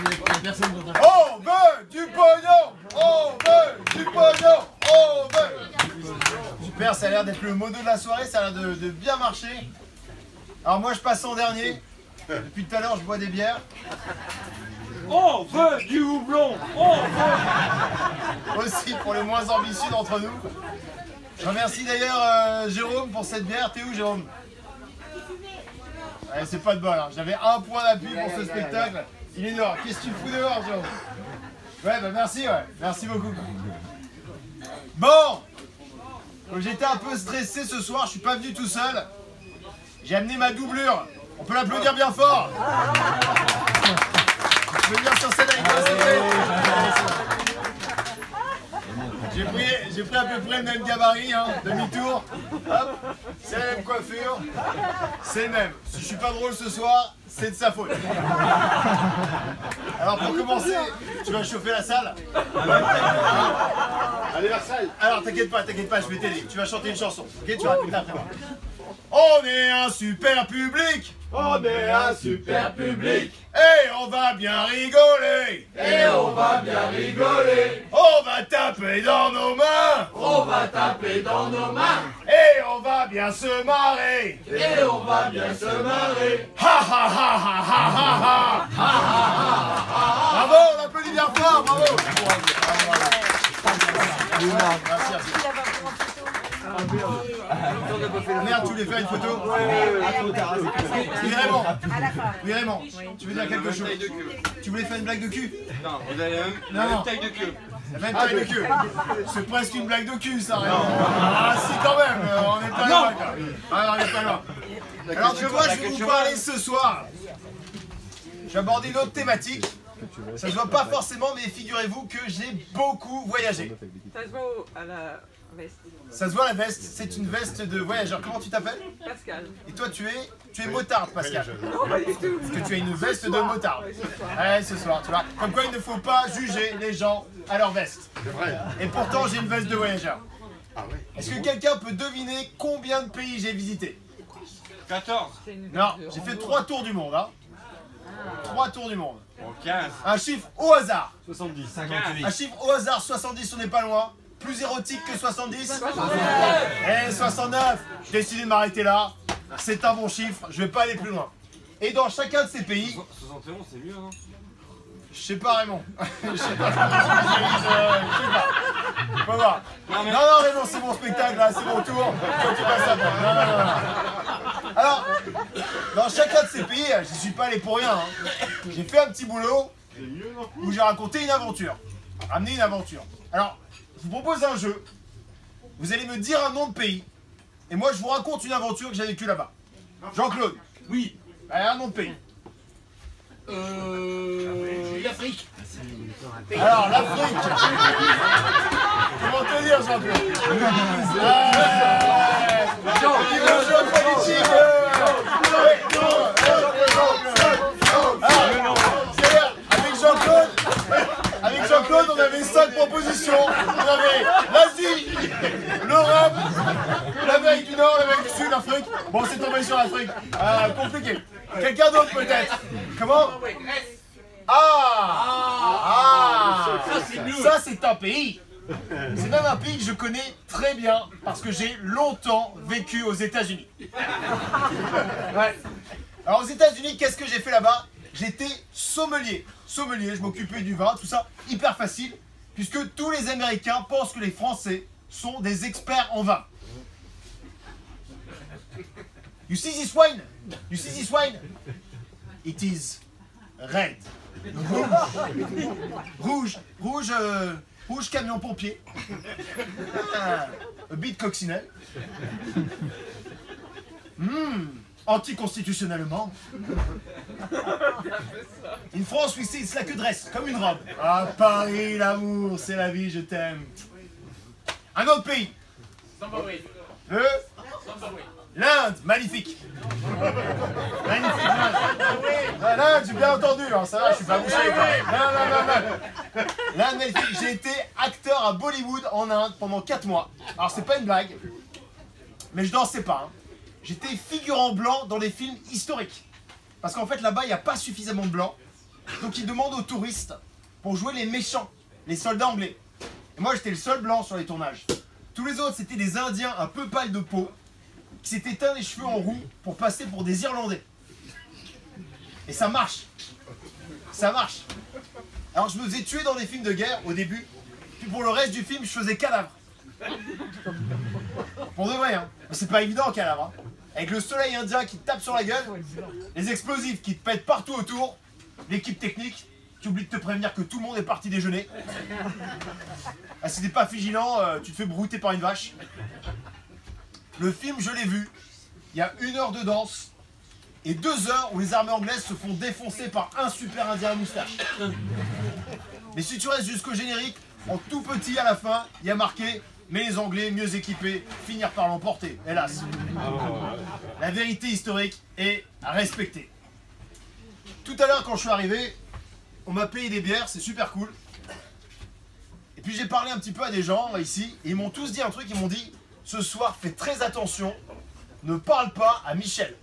On veut du pognon. On veut du pognon. On veut. Super, ça a l'air d'être le mot de la soirée, ça a l'air de bien marcher. Alors moi je passe en dernier. Depuis tout à l'heure je bois des bières. On veut du houblon. On veut. Aussi pour les moins ambitieux d'entre nous. Je remercie d'ailleurs Jérôme pour cette bière. T'es où Jérôme? Ouais, c'est pas de bol, hein. J'avais un point d'appui pour ce spectacle. Il est dehors. Qu'est-ce que tu fous dehors, Jérôme? Ouais, bah merci, ouais. Merci beaucoup. Bon, j'étais un peu stressé ce soir, je suis pas venu tout seul. J'ai amené ma doublure. On peut l'applaudir bien fort. Je peux venir sur scène avec moi, s'il vous plaît. J'ai pris à peu près le même gabarit, hein, demi-tour. Hop, c'est la même coiffure. C'est le même. Si je suis pas drôle ce soir, c'est de sa faute. Alors pour commencer, tu vas chauffer la salle. Allez Versailles. Alors t'inquiète pas, je vais t'aider. Tu vas chanter une chanson. Ok, tu vas répéter après moi. On est un super public. On est un super public. Et on va bien rigoler. Et on va bien rigoler. On va taper dans nos mains. On va taper dans nos mains. Et on va bien se marrer. Et on va bien se marrer. Ha ha ha ha ha ha ha. Bravo, on applaudit bien fort, bravo. Merci. Merde, tu voulais faire une photo? Oui, Raymond. Oui, Raymond. Tu veux dire quelque chose? Tu voulais faire une blague de cul? Non, vous avez la même taille de queue. La même taille de queue. C'est presque une blague de cul, ça, Raymond. Ah, si, quand même. On n'est pas loin, quoi. Ah, non, on n'est pas loin. Alors, de quoi je vais vous parler ce soir? Je vais aborder une autre thématique. Ça ne se voit pas forcément, mais figurez-vous que j'ai beaucoup voyagé. Ça se voit à la veste. Ça se voit la veste, c'est une veste de voyageur. Comment tu t'appelles? Pascal. Et toi tu es motarde, Pascal. Non, pas du tout. Parce que tu as une veste de motarde. Ouais, ce soir, tu vois. Comme quoi il ne faut pas juger les gens à leur veste. C'est vrai. Et pourtant j'ai une veste de voyageur. Ah ouais. Est-ce que quelqu'un peut deviner combien de pays j'ai visité? 14. Non, j'ai fait 3 tours du monde. Hein. 3 tours du monde. Bon, 15. Un chiffre au hasard. 70. 58. Un chiffre au hasard, 70, on n'est pas loin. Plus érotique que 70. 69. Et 69. J'ai décidé de m'arrêter là. C'est un bon chiffre, je vais pas aller plus loin. Et dans chacun de ces pays... 71, c'est mieux, non? Je sais pas, Raymond. Je sais pas. Faut voir. Non, Raymond, c'est mon spectacle, là, c'est mon tour. Toi, tu passes après. Non. Alors, dans chacun de ces pays, j'y suis pas allé pour rien. Hein. J'ai fait un petit boulot où j'ai raconté une aventure. Ramené une aventure. Alors, je vous propose un jeu. Vous allez me dire un nom de pays. Et moi, je vous raconte une aventure que j'ai vécue là-bas. Jean-Claude. Oui. Un nom de pays. L'Afrique. Alors, l'Afrique. Comment te dire, Jean-Claude? Avec Jean-Claude, on avait 5 propositions. On avait l'Asie, l'Europe, l'Amérique du Nord, l'Amérique du Sud, l'Afrique. Bon, c'est tombé sur l'Afrique. Compliqué. Quelqu'un d'autre peut-être? Comment? Ça c'est un pays. C'est même un pays que je connais très bien parce que j'ai longtemps vécu aux États-Unis. Ouais. Alors aux États-Unis, qu'est-ce que j'ai fait là-bas? J'étais sommelier. Sommelier, je m'occupais du vin, tout ça, hyper facile, puisque tous les Américains pensent que les Français sont des experts en vin. You see this wine? You see this wine? It is red. Rouge camion pompier. A bit coccinelle. Anticonstitutionnellement. In France, we say it's like a dress, comme une robe. Ah, Paris, l'amour, c'est la vie, je t'aime. Un autre pays. L'Inde, magnifique. Magnifique l'Inde. L'Inde, j'ai bien entendu, hein, ça va, je suis pas bouché. Non. L'Inde, magnifique. J'ai été acteur à Bollywood en Inde pendant 4 mois. Alors, c'est pas une blague, mais je dansais pas. Hein. J'étais figurant blanc dans des films historiques. Parce qu'en fait, là-bas, il n'y a pas suffisamment de blanc. Donc ils demandent aux touristes pour jouer les méchants, les soldats anglais. Et moi j'étais le seul blanc sur les tournages. Tous les autres c'était des Indiens un peu pâles de peau qui s'étaient teints les cheveux en roux pour passer pour des Irlandais. Et ça marche. Ça marche. Alors je me faisais tuer dans des films de guerre au début, puis pour le reste du film je faisais cadavre. Pour de vrai, hein. Mais c'est pas évident cadavre. Hein. Avec le soleil indien qui te tape sur la gueule, les explosifs qui te pètent partout autour, l'équipe technique qui oublie de te prévenir que tout le monde est parti déjeuner. Ah, si t'es pas vigilant, tu te fais brouter par une vache. Le film, je l'ai vu. Il y a 1 heure de danse et 2 heures où les armées anglaises se font défoncer par un super indien à moustache. Mais si tu restes jusqu'au générique, en tout petit à la fin, il y a marqué « Mais les Anglais, mieux équipés, finirent par l'emporter », hélas. La vérité historique est à respecter. Tout à l'heure, quand je suis arrivé, on m'a payé des bières, c'est super cool. Et puis j'ai parlé un petit peu à des gens ici, et ils m'ont tous dit un truc, ils m'ont dit « Ce soir, fais très attention, ne parle pas à Michel. »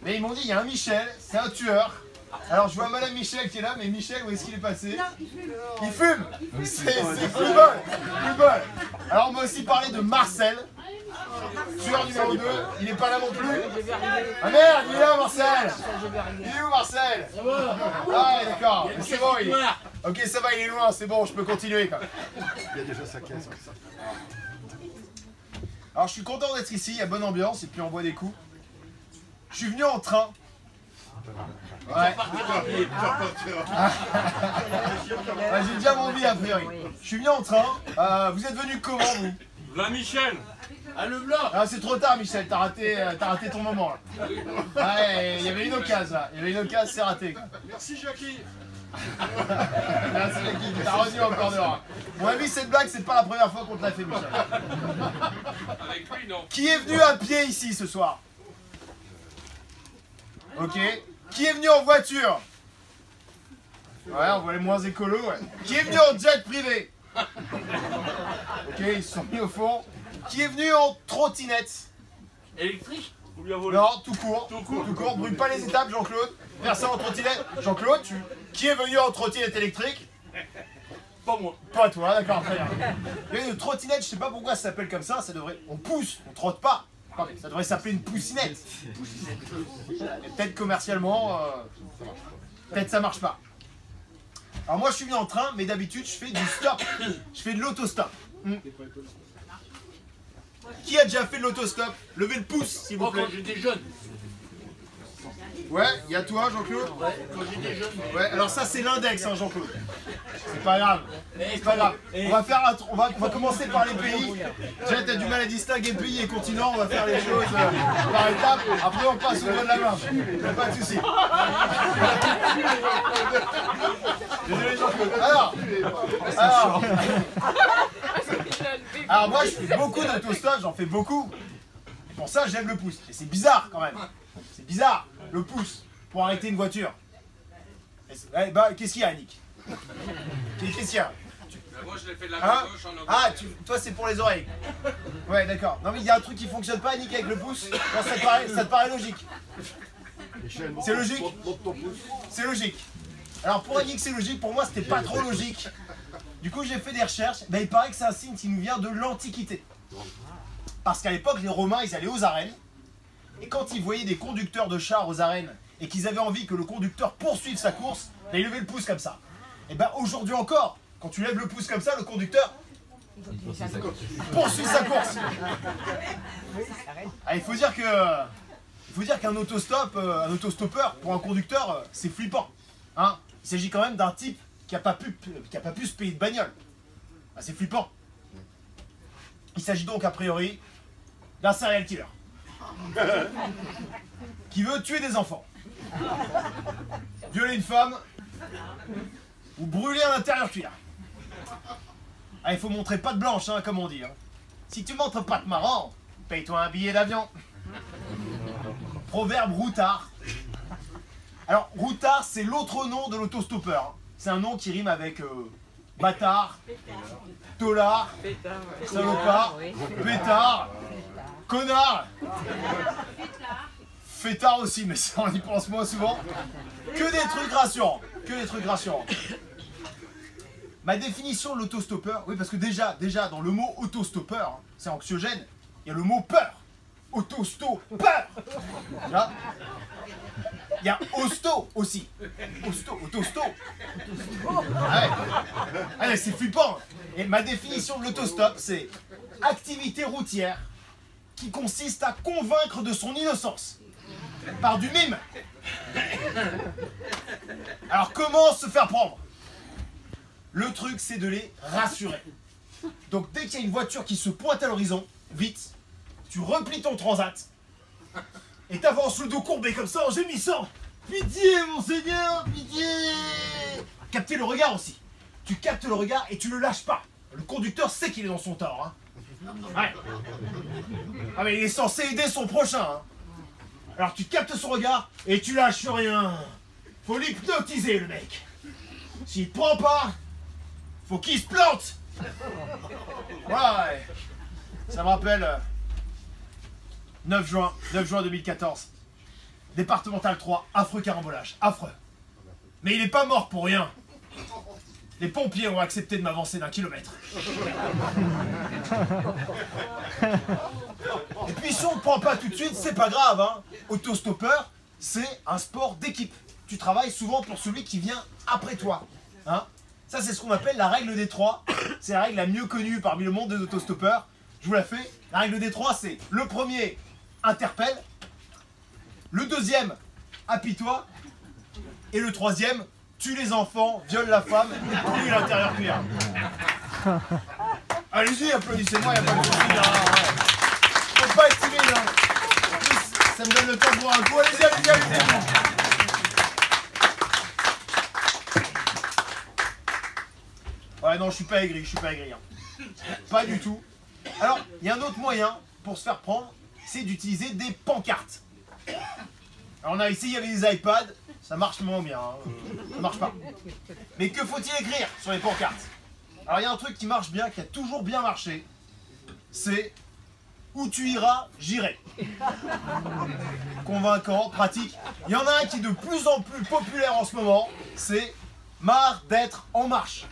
Mais ils m'ont dit, il y a un Michel, c'est un tueur. Alors je vois Madame Michel qui est là, mais Michel, où est-ce qu'il est passé? Il fume. C'est plus bol. Plus bol. Alors on m'a aussi parlé de Marcel, tueur numéro 2, il n'est pas là non plus. Ah merde, il est là Marcel. Il est où Marcel? Ah d'accord, c'est bon, il est... Ok ça va, il est loin, c'est bon, je peux continuer quand même. Il y a déjà sa caisse. Alors je suis content d'être ici, il y a bonne ambiance et puis on boit des coups. Je suis venu en train. Ouais. J'ai déjà mon vie a priori. Je suis venu en train. Vous êtes venu comment vous? Va Michel. Ah le blanc. Ah, c'est trop tard Michel, t'as raté ton moment là. Ouais, il y avait une occasion là. Il y avait une occasion, c'est raté. Merci Jackie. Merci Jackie, t'as retenu encore dehors. Mon avis cette blague c'est pas la première fois qu'on te l'a fait Michel. Avec lui non. Qui est venu à pied ici ce soir? Ok. Qui est venu en voiture? Ouais, on voit les moins écolos, ouais. Qui est venu en jet privé? Ok, ils se sont mis au fond. Qui est venu en trottinette? Électrique. Non, tout court. Tout court. Brûle pas les étapes, Jean-Claude. Personne en trottinette. Jean-Claude, qui est venu en trottinette électrique? Pas moi. Pas toi, d'accord, très bien. Il y a une trottinette, je sais pas pourquoi ça s'appelle comme ça, devrait... On pousse, on trotte pas. Ça devrait s'appeler une poussinette. Peut-être commercialement, peut-être ça marche pas. Alors moi je suis venu en train, mais d'habitude je fais du stop. Je fais de l'autostop. Qui a déjà fait de l'autostop? Levez le pouce s'il vous plaît. Quand j'étais jeune. Ouais, il y a toi Jean-Claude. Quand j'étais jeune. Ouais, alors ça c'est l'index hein, Jean-Claude. C'est pas grave. C'est pas grave. On va commencer par les pays. Déjà t'as du mal à distinguer pays et continent, on va faire les choses par étapes. Après on passe au doigt de la main. Pas de soucis. Désolé Jean-Claude. Alors moi je fais beaucoup d'autostop, j'en fais beaucoup. Et pour ça j'aime le pouce. Et c'est bizarre quand même. C'est bizarre, le pouce, pour arrêter une voiture. Bah, qu'est-ce qu'il y a, Annick? Qu'est-ce qu'il y a? Moi je l'ai fait de la main gauche en oblique. Ah, toi c'est pour les oreilles. Ouais, d'accord. Non mais il y a un truc qui fonctionne pas, Annick, avec le pouce. Non, ça te paraît logique. C'est logique? C'est logique. Alors pour Annick c'est logique, pour moi c'était pas trop logique. Du coup j'ai fait des recherches. Bah, il paraît que c'est un signe qui nous vient de l'Antiquité. Parce qu'à l'époque les Romains ils allaient aux arènes. Et quand ils voyaient des conducteurs de chars aux arènes et qu'ils avaient envie que le conducteur poursuive sa course, bah, ils levaient le pouce comme ça. Et bien aujourd'hui encore, quand tu lèves le pouce comme ça, le conducteur poursuit sa course. Ah, il faut dire qu'un autostop, un autostoppeur pour un conducteur, c'est flippant. Hein, il s'agit quand même d'un type qui n'a pas pu se payer de bagnole. Ah, c'est flippant. Il s'agit donc a priori d'un serial killer. Qui veut tuer des enfants, violer une femme ou brûler un intérieur cuir. Ah, il faut montrer patte blanche, hein, comme on dit. Hein. Si tu montres patte marrant, paye-toi un billet d'avion. Proverbe routard. Alors, routard, c'est l'autre nom de l'autostoppeur. C'est un nom qui rime avec bâtard, tolard, salopard, pétard, connard, fêtard aussi, mais ça on y pense moins souvent. Que des trucs rassurants. Que des trucs rassurants. Ma définition de l'autostoppeur, oui parce que déjà dans le mot autostoppeur, hein, c'est anxiogène, il y a le mot peur. Autostoppeur. Il y a hosto aussi. Autosto. Ah ouais, c'est flippant. Et ma définition de l'autostop, c'est activité routière qui consiste à convaincre de son innocence par du mime. Alors comment se faire prendre? Le truc, c'est de les rassurer. Donc dès qu'il y a une voiture qui se pointe à l'horizon, vite, tu replies ton transat et t'avances le dos courbé comme ça en gémissant. Pitié, monseigneur, pitié. Capter le regard aussi. Tu captes le regard et tu le lâches pas. Le conducteur sait qu'il est dans son tort. Hein. Ouais. Ah mais il est censé aider son prochain. Hein. Alors tu captes son regard et tu lâches rien. Faut l'hypnotiser le mec. S'il te prend pas, faut qu'il se plante. Ouais. Ça me rappelle 9 juin 2014. Départemental 3, affreux carambolage, affreux. Mais il n'est pas mort pour rien. Les pompiers ont accepté de m'avancer d'1 kilomètre. Et puis si on ne prend pas tout de suite, c'est pas grave. Hein. Autostoppeur, c'est un sport d'équipe. Tu travailles souvent pour celui qui vient après toi. Hein. Ça, c'est ce qu'on appelle la règle des 3. C'est la règle la mieux connue parmi le monde des autostoppeurs. Je vous la fais. La règle des 3, c'est le premier interpelle, le deuxième apitoie, et le troisième tue les enfants, viole la femme et pourrit l'intérieur cuir. Allez-y, applaudissez-moi, il n'y a pas de souci. Faut pas être timide. Hein. En plus, ça me donne le temps de boire un coup. Allez-y, allez-y, allez-y. Ouais, non, je suis pas aigri, hein. Pas du tout. Alors, il y a un autre moyen pour se faire prendre, c'est d'utiliser des pancartes. Alors on a ici, il y avait des iPads, ça marche moins bien, hein. Ça marche pas. Mais que faut-il écrire sur les pancartes? Alors il y a un truc qui marche bien, qui a toujours bien marché, c'est « Où tu iras, j'irai ». Convaincant, pratique. Il y en a un qui est de plus en plus populaire en ce moment, c'est « Marre d'être en marche ».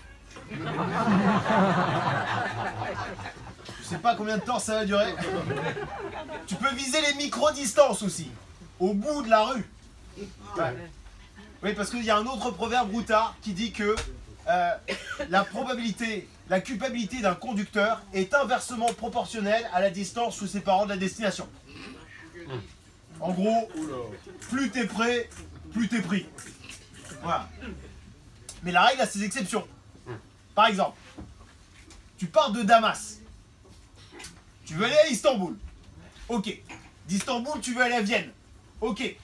Je sais pas combien de temps ça va durer. Tu peux viser les micro-distances aussi, au bout de la rue. Ouais. Oui, parce qu'il y a un autre proverbe routard qui dit que la culpabilité d'un conducteur est inversement proportionnelle à la distance sous ses parents de la destination. En gros, plus t'es prêt, plus t'es pris. Voilà. Mais la règle a ses exceptions. Par exemple, tu pars de Damas. Tu veux aller à Istanbul. Ok. D'Istanbul, tu veux aller à Vienne. Ok.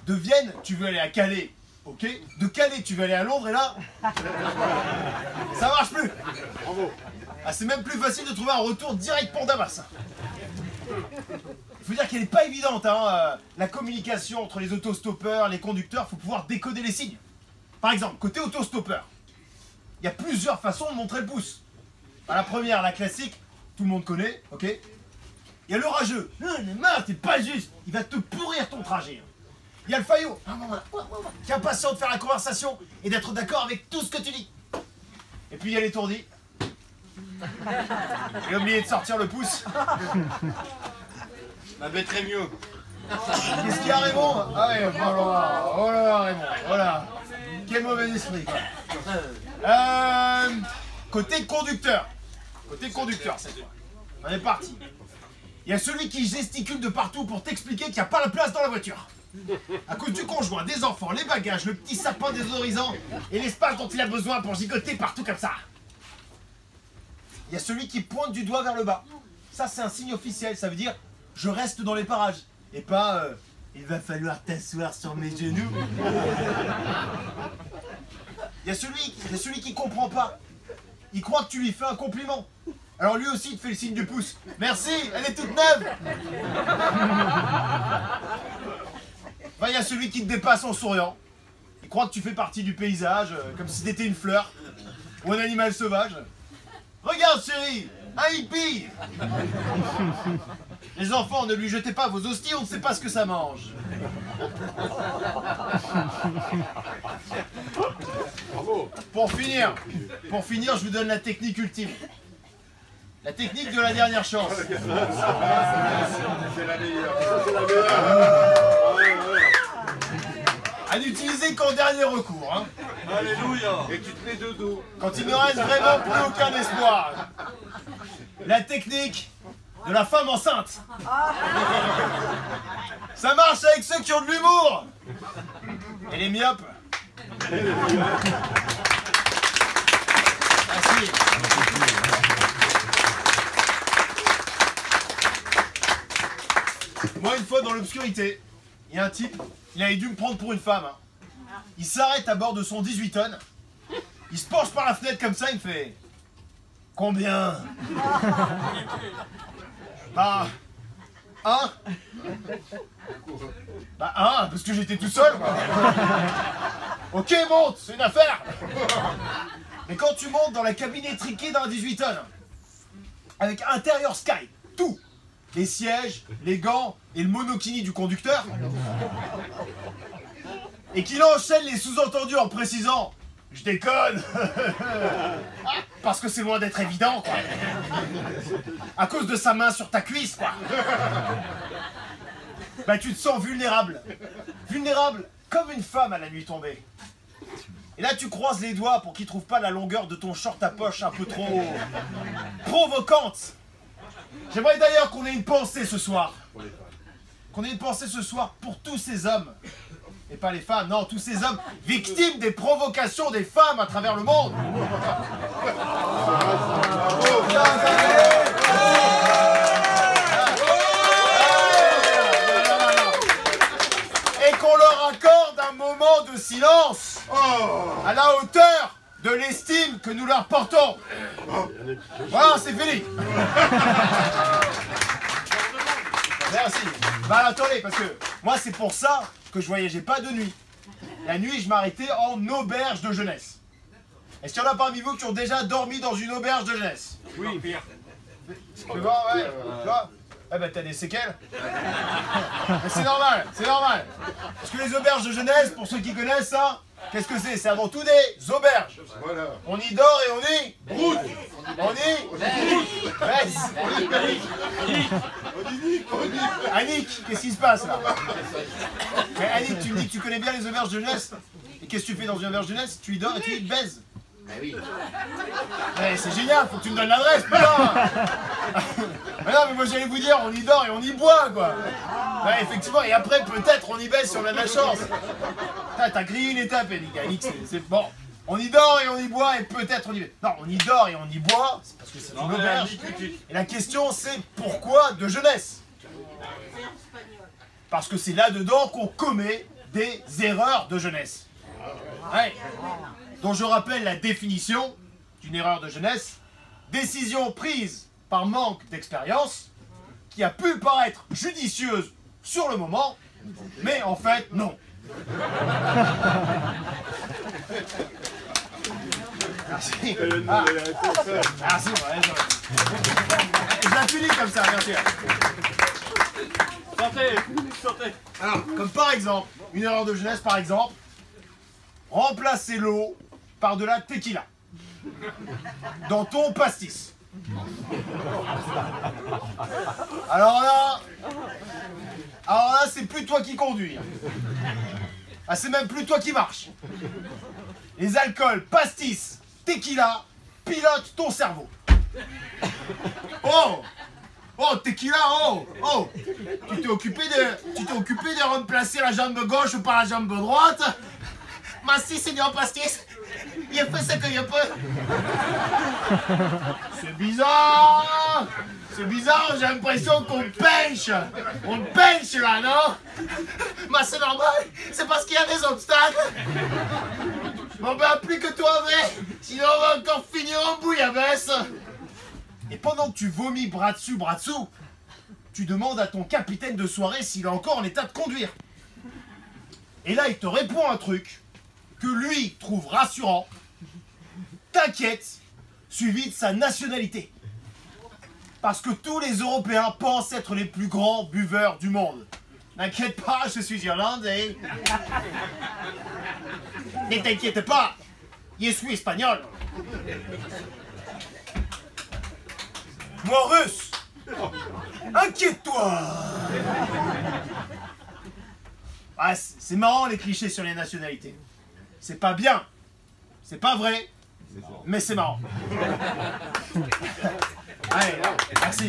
De Vienne, tu veux aller à Calais. Ok. De Calais, tu veux aller à Londres et là, ça marche plus. Bravo. Ah, c'est même plus facile de trouver un retour direct pour Damas. Il faut dire qu'elle n'est pas évidente, hein, la communication entre les autostoppeurs, les conducteurs, il faut pouvoir décoder les signes. Par exemple, côté autostoppeur, il y a plusieurs façons de montrer le pouce. La première, la classique, tout le monde connaît, ok. Il y a le rageux, il est marre, t'es pas juste, il va te pourrir ton trajet. Il y a le faillot, qui est impatient de faire la conversation et d'être d'accord avec tout ce que tu dis. Et puis il y a l'étourdi. Il a oublié de sortir le pouce. Ma bête est mieux. Qu'est-ce qu'il y a, Raymond? Ah ouais, oh là, Raymond, voilà. Quel mauvais esprit, quoi. Côté conducteur. Côté conducteur, cette fois. On est parti. Il y a celui qui gesticule de partout pour t'expliquer qu'il n'y a pas la place dans la voiture. À cause du conjoint, des enfants, les bagages, le petit sapin désodorisant et l'espace dont il a besoin pour gigoter partout comme ça. Il y a celui qui pointe du doigt vers le bas. Ça, c'est un signe officiel. Ça veut dire je reste dans les parages. Et pas il va falloir t'asseoir sur mes genoux. Il y a celui qui comprend pas. Il croit que tu lui fais un compliment. Alors lui aussi, il te fait le signe du pouce. Merci, elle est toute neuve. Il y a celui qui te dépasse en souriant. Il croit que tu fais partie du paysage, comme si t'étais une fleur ou un animal sauvage. Regarde chérie, un hippie. Les enfants, ne lui jetez pas vos hosties, on ne sait pas ce que ça mange. Pour finir, je vous donne la technique ultime. La technique de la dernière chance. C'est la meilleure. À n'utiliser qu'en dernier recours. Hein. Alléluia. Et tu te mets de dos. Quand il ne reste vraiment plus aucun espoir. La technique de la femme enceinte. Ça marche avec ceux qui ont de l'humour. Et les myopes. Merci. Moi, une fois dans l'obscurité, il y a un type, il avait dû me prendre pour une femme. Hein. Il s'arrête à bord de son 18 tonnes. Il se penche par la fenêtre comme ça, il me fait... Combien? Bah... Un? Bah un, parce que j'étais tout seul. Quoi. Ok, monte, c'est une affaire. Mais quand tu montes dans la cabine étriquée d'un 18 tonnes, avec intérieur Sky, tout, les sièges, les gants et le monokini du conducteur, et qu'il enchaîne les sous-entendus en précisant « Je déconne !» Parce que c'est loin d'être évident, quoi. À cause de sa main sur ta cuisse, quoi. Bah tu te sens vulnérable. Vulnérable comme une femme à la nuit tombée. Et là tu croises les doigts pour qu'il trouve pas la longueur de ton short à poche un peu trop... provocante. J'aimerais d'ailleurs qu'on ait une pensée ce soir. Qu'on ait une pensée ce soir pour tous ces hommes. Et pas les femmes, non, tous ces hommes victimes des provocations des femmes à travers le monde. Et qu'on leur accorde un moment de silence à la hauteur de l'estime que nous leur portons. Voilà, c'est fini. Merci. Bah attendez, parce que moi c'est pour ça que je voyageais pas de nuit. La nuit, je m'arrêtais en auberge de jeunesse. Est-ce qu'il y en a parmi vous qui ont déjà dormi dans une auberge de jeunesse? Oui, pire. Tu vois, ouais. Tu vois? Eh ben t'as des séquelles. C'est normal, c'est normal. Parce que les auberges de jeunesse, pour ceux qui connaissent ça, qu'est-ce que c'est? C'est avant tout des auberges. Voilà. On y dort et on y broute. On y baisse. Annick, qu'est-ce qui se passe là? Mais Annick, tu me dis que tu connais bien les auberges de jeunesse. Et qu'est-ce que tu fais dans une auberge de jeunesse? Tu y dors et tu y baises. Bah oui. Mais c'est génial, faut que tu me donnes l'adresse, putain. Mais non, mais moi j'allais vous dire, on y dort et on y boit, quoi. Ouais, effectivement, et après peut-être on y baisse si on a de la chance. T'as grillé une étape, Annick, c'est bon. On y dort et on y boit et peut-être on y baisse. Non, on y dort et on y boit, c'est parce que c'est une auberge. Et la question c'est pourquoi de jeunesse? Parce que c'est là-dedans qu'on commet des erreurs de jeunesse. Ouais. Dont je rappelle la définition d'une erreur de jeunesse. Décision prise par manque d'expérience, qui a pu paraître judicieuse sur le moment, mais en fait, non. Merci. Ah. Merci, ouais, je la finis comme ça, merci. Sortez. Alors, comme par exemple, une erreur de jeunesse, par exemple, remplacer l'eau par de la tequila dans ton pastis. Alors là, c'est plus toi qui conduis. Ah, c'est même plus toi qui marche. Les alcools, pastis, tequila, pilotent ton cerveau. Oh! Oh, tequila, oh! Tu t'es occupé de remplacer la jambe gauche par la jambe droite. Merci, Seigneur Pastis. Il a fait ce qu'il peut. C'est bizarre. C'est bizarre, j'ai l'impression qu'on pêche. On pêche là, non? Mais c'est normal, c'est parce qu'il y a des obstacles. Bon ben, plus que toi, mais sinon on va encore finir en bouillabaisse. Et pendant que tu vomis bras dessus, bras dessous, tu demandes à ton capitaine de soirée s'il est encore en état de conduire. Et là, il te répond un truc que lui trouve rassurant. T'inquiète, suivi de sa nationalité. Parce que tous les Européens pensent être les plus grands buveurs du monde. N'inquiète pas, je suis irlandais. Ne t'inquiète pas, je suis espagnol. Moi russe. Inquiète-toi. Ah, c'est marrant les clichés sur les nationalités. C'est pas bien, c'est pas vrai, mais c'est marrant. Allez, merci.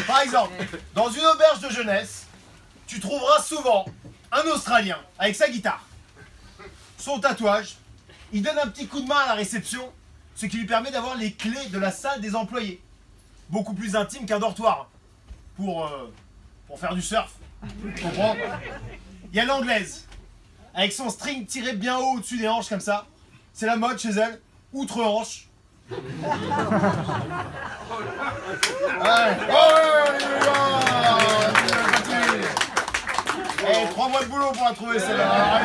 Par exemple, dans une auberge de jeunesse, tu trouveras souvent un Australien avec sa guitare, son tatouage. Il donne un petit coup de main à la réception, ce qui lui permet d'avoir les clés de la salle des employés. Beaucoup plus intime qu'un dortoir pour faire du surf. Tu comprends? Il y a l'anglaise, avec son string tiré bien haut au-dessus des hanches comme ça. C'est la mode chez elle, outre-hanche. Eh, 3 mois de boulot pour la trouver celle-là.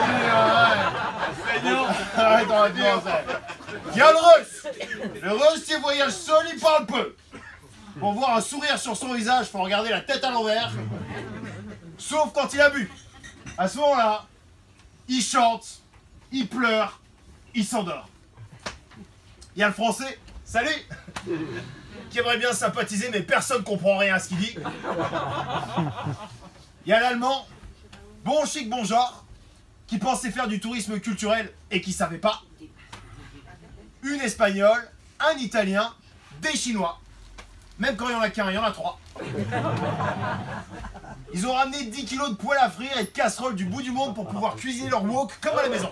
Il y a le russe. Le russe, il voyage seul, il parle peu. Pour voir un sourire sur son visage, il faut regarder la tête à l'envers. Sauf quand il a bu. À ce moment-là, il chante, il pleure, il s'endort. Il y a le français, salut, qui aimerait bien sympathiser, mais personne ne comprend rien à ce qu'il dit. Il y a l'allemand, bon chic, bon genre, qui pensait faire du tourisme culturel et qui savait pas. Une espagnole, un italien, des chinois. Même quand il n'y en a qu'un, il y en a 3. Ils ont ramené 10 kilos de poêle à frire et de casseroles du bout du monde pour pouvoir cuisiner leur wok comme à la maison.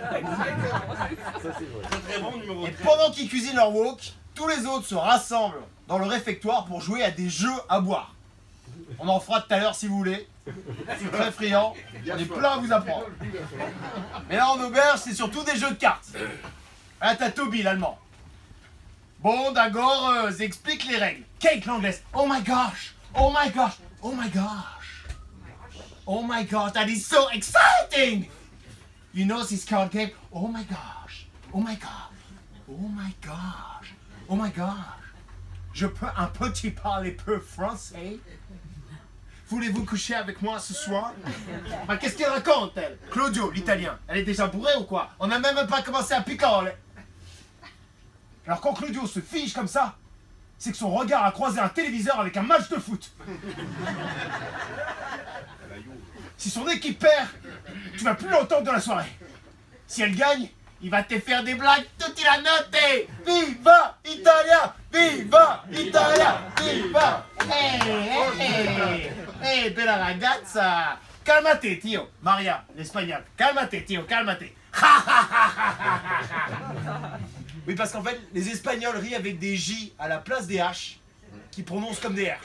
Et pendant qu'ils cuisinent leur wok, tous les autres se rassemblent dans le réfectoire pour jouer à des jeux à boire. On en fera tout à l'heure si vous voulez. Je suis très friand, j'en ai plein à vous apprendre. Mais là en auberge, c'est surtout des jeux de cartes. Là t'as Toby l'allemand. Bon d'accord, j'explique les règles. Kate l'anglaise. Oh my gosh, oh my gosh, oh my gosh. Oh my gosh, that is so exciting! You know this card game? Oh my gosh, oh my gosh, oh my gosh, oh my gosh. Je peux un petit parler peu français? Voulez-vous coucher avec moi ce soir? Mais qu'est-ce qu'elle raconte, elle? Claudio, l'italien, elle est déjà bourrée ou quoi? On n'a même pas commencé à picoler. Alors quand Claudio se fiche comme ça, c'est que son regard a croisé un téléviseur avec un match de foot. Si son équipe perd, tu vas plus l'entendre de la soirée. Si elle gagne, il va te faire des blagues toute la notte. Viva Italia! Viva Italia! Viva! Hey, bella ragazza! Calmate, tio! Maria, l'espagnol. Calmate, tio, calmate. Oui, parce qu'en fait, les Espagnols rient avec des J à la place des H, qui prononcent comme des R.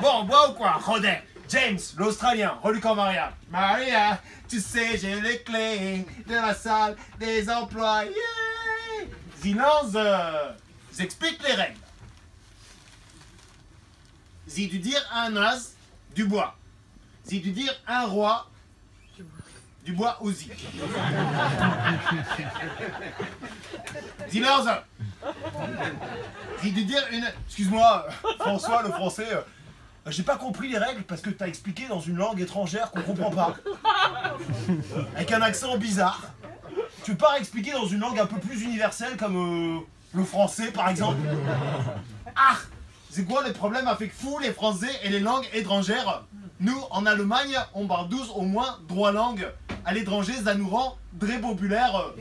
Bon, on boit ou quoi? Roder, James, l'Australien, reluquant Maria. Maria, tu sais, j'ai les clés de la salle des employés. Silence, j'explique les règles. Si tu dire un as, du bois. Si tu dire un roi, du bois aussi. Silence. Si tu dire une... Excuse-moi, François, le français, j'ai pas compris les règles parce que t'as expliqué dans une langue étrangère qu'on comprend pas. Avec un accent bizarre. Tu peux pas expliquer dans une langue un peu plus universelle comme le français par exemple? Ah, c'est quoi le problème avec vous, les Français et les langues étrangères? Nous, en Allemagne, on parle 12 au moins droit langue. À l'étranger, ça nous rend très populaire.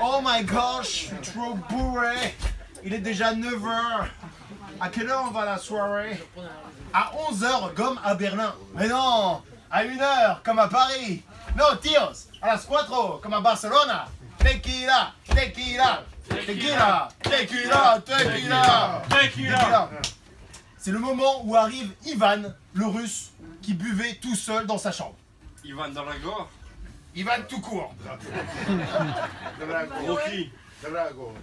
Oh my gosh, je suis trop bourré. Il est déjà 9h. À quelle heure on va à la soirée? À 11h, comme à Berlin. Mais non, à 1h, comme à Paris. No, tios, à las 4, comme à Barcelona. Tequila, tequila, tequila, tequila, tequila, tequila. C'est le moment où arrive Ivan, le russe, qui buvait tout seul dans sa chambre. Ivan Drago. Ivan tout court. Rocky. Drago.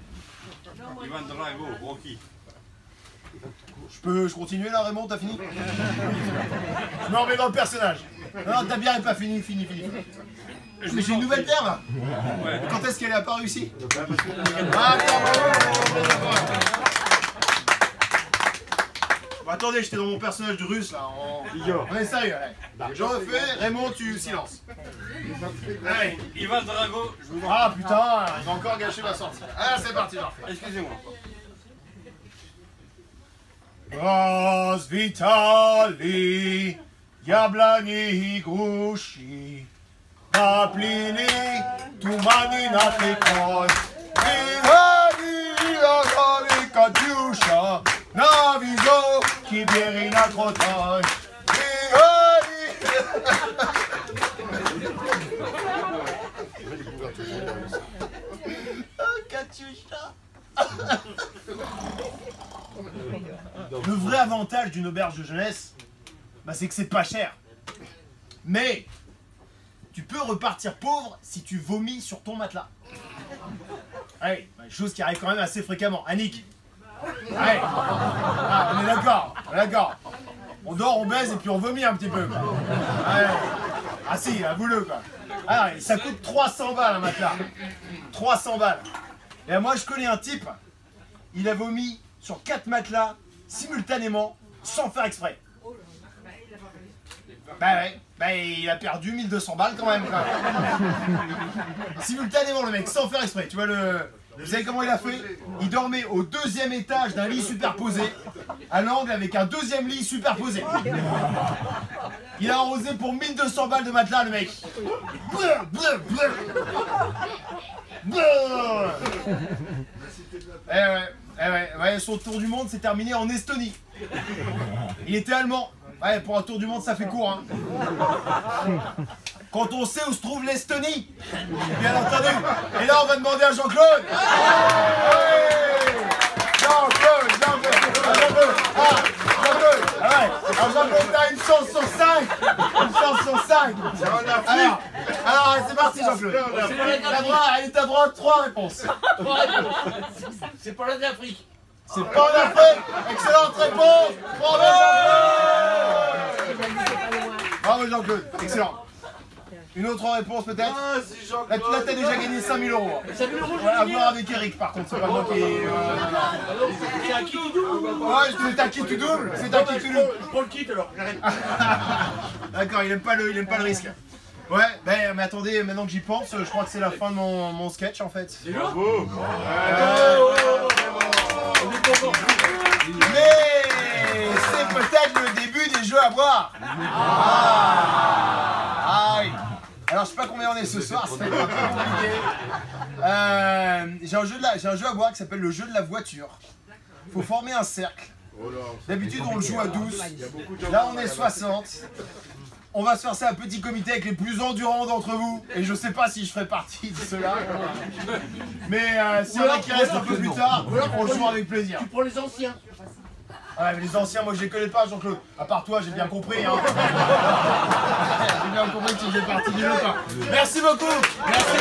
Ivan Drago, Rocky. Je continue là, Raymond, t'as fini? Je me remets dans le personnage. Non, ta bière est pas finie, fini. Mais j'ai une nouvelle bière là. Quand est-ce qu'elle est apparue ici? Ah, bon, attendez, j'étais dans mon personnage de russe là. On est sérieux, allez. Je refais, Raymond, tu silence. Allez. Ivan Drago, je vous Ah putain, il va encore gâcher ma sortie. Ah, c'est parti, j'en refais. Excusez-moi. Rozwitali, jablani gruši, naplini tumani na tekoj, i lagari Katiusza, na wizo kibieri na krotoj. Katiusza. Le vrai avantage d'une auberge de jeunesse, bah, c'est que c'est pas cher. Mais tu peux repartir pauvre si tu vomis sur ton matelas. Ouais, chose qui arrive quand même assez fréquemment. Annick. Ouais. Ah, on est d'accord. On dort, on baise et puis on vomit un petit peu. Quoi. Ouais. Ah si, avoue-le quoi. Alors, ça coûte 300 balles un matelas. 300 balles. Et moi je connais un type, il a vomi sur 4 matelas simultanément sans faire exprès. Bah ouais, bah il a perdu 1200 balles quand même. Simultanément le mec, sans faire exprès. Tu vois le... Vous savez comment il a fait? Il dormait au 2e étage d'un lit superposé, à l'angle avec un 2e lit superposé. Il a arrosé pour 1200 balles de matelas le mec. Ouais, son tour du monde s'est terminé en Estonie. Il était allemand. Ouais, pour un tour du monde, ça fait court, hein. Quand on sait où se trouve l'Estonie, bien entendu. Et là, on va demander à Jean-Claude. Jean-Claude. Ah ouais. Alors Jean-Claude, t'as une chance sur 5. Une chance sur 5. Alors, c'est parti, Jean-Claude. T'as droit à 3 réponses. C'est pas l'Afrique. C'est pas en Afrique. Excellente réponse. Bravo Jean-Claude. Excellent. Une autre réponse peut-être? Ah, c'est Jean-Claude. Là t'as déjà gagné 5000 €. 5000 €, Ouais, à voir avec Eric par contre, c'est pas moi qui... C'est un kit tout double. Ouais, c'est un kit tout double. C'est un kit tout double. Je prends le kit alors, j'arrête. D'accord, il aime pas le risque. Ouais, ben mais attendez, maintenant que j'y pense, je crois que c'est la fin de mon sketch en fait. Bravo. Mais c'est peut-être le début des jeux à boire. Aïe. Alors je sais pas combien on est ce soir, c'est un peu compliqué. J'ai un jeu à boire qui s'appelle le jeu de la voiture. Faut former un cercle. D'habitude on le joue à 12. Là on est 60. On va se faire ça à petit comité avec les plus endurants d'entre vous. Et je sais pas si je ferai partie de ceux-là. Mais s'il y en a qui restent un peu plus tard, on le joue avec plaisir. Tu prends les anciens. Ouais, mais les anciens, moi je les connais pas, Jean-Claude. À part toi, j'ai bien compris. Hein. J'ai bien compris que tu faisais partie du lot. Merci beaucoup. Merci.